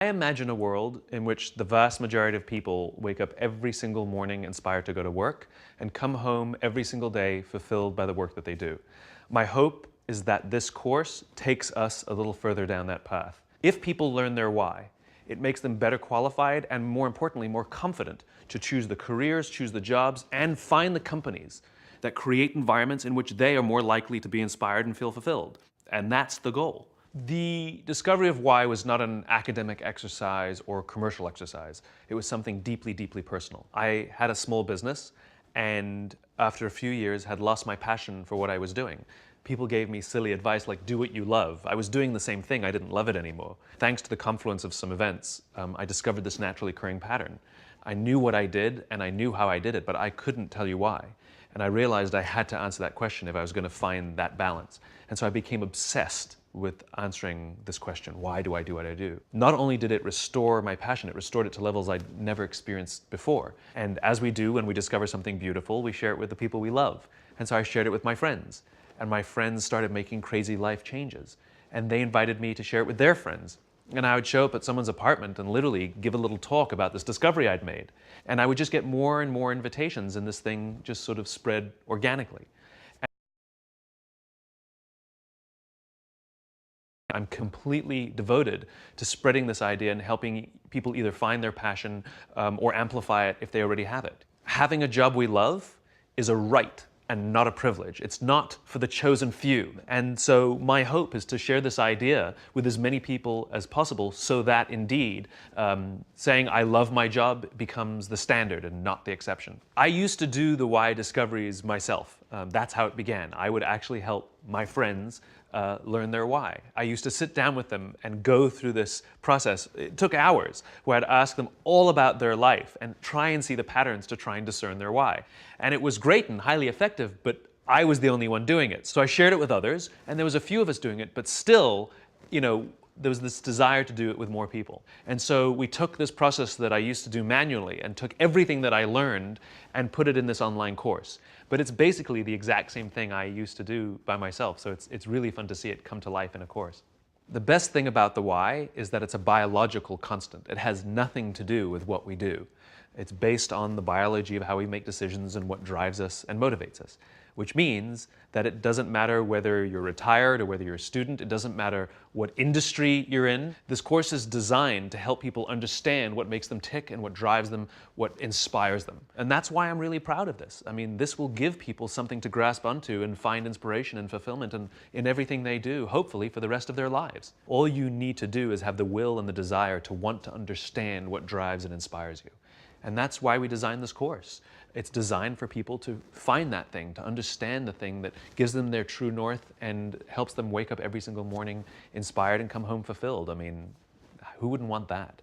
I imagine a world in which the vast majority of people wake up every single morning inspired to go to work and come home every single day fulfilled by the work that they do. My hope is that this course takes us a little further down that path. If people learn their why, it makes them better qualified and, more importantly, more confident to choose the careers, choose the jobs, and find the companies that create environments in which they are more likely to be inspired and feel fulfilled. And that's the goal. The discovery of why was not an academic exercise or commercial exercise. It was something deeply, deeply personal. I had a small business and after a few years had lost my passion for what I was doing. People gave me silly advice like, do what you love. I was doing the same thing, I didn't love it anymore. Thanks to the confluence of some events, I discovered this naturally occurring pattern. I knew what I did and I knew how I did it, but I couldn't tell you why. And I realized I had to answer that question if I was going to find that balance. And so I became obsessed with answering this question, why do I do what I do? Not only did it restore my passion, it restored it to levels I'd never experienced before. And as we do when we discover something beautiful, we share it with the people we love. And so I shared it with my friends. And my friends started making crazy life changes. And they invited me to share it with their friends. And I would show up at someone's apartment and literally give a little talk about this discovery I'd made. And I would just get more and more invitations, and this thing just sort of spread organically. I'm completely devoted to spreading this idea and helping people either find their passion or amplify it if they already have it. Having a job we love is a right and not a privilege. It's not for the chosen few. And so my hope is to share this idea with as many people as possible so that indeed saying I love my job becomes the standard and not the exception. I used to do the why discoveries myself. That's how it began. I would actually help my friends learn their why. I used to sit down with them and go through this process. It took hours where I'd ask them all about their life and try and see the patterns to try and discern their why. And it was great and highly effective, but I was the only one doing it. So I shared it with others, and there was a few of us doing it, but still, there was this desire to do it with more people. And so we took this process that I used to do manually and took everything that I learned and put it in this online course. But it's basically the exact same thing I used to do by myself, so it's really fun to see it come to life in a course. The best thing about the why is that it's a biological constant. It has nothing to do with what we do. It's based on the biology of how we make decisions and what drives us and motivates us, which means that it doesn't matter whether you're retired or whether you're a student. It doesn't matter what industry you're in. This course is designed to help people understand what makes them tick and what drives them, what inspires them. And that's why I'm really proud of this. I mean, this will give people something to grasp onto and find inspiration and fulfillment in everything they do, hopefully for the rest of their lives. All you need to do is have the will and the desire to want to understand what drives and inspires you. And that's why we designed this course. It's designed for people to find that thing, to understand the thing that gives them their true north and helps them wake up every single morning inspired and come home fulfilled. I mean, who wouldn't want that?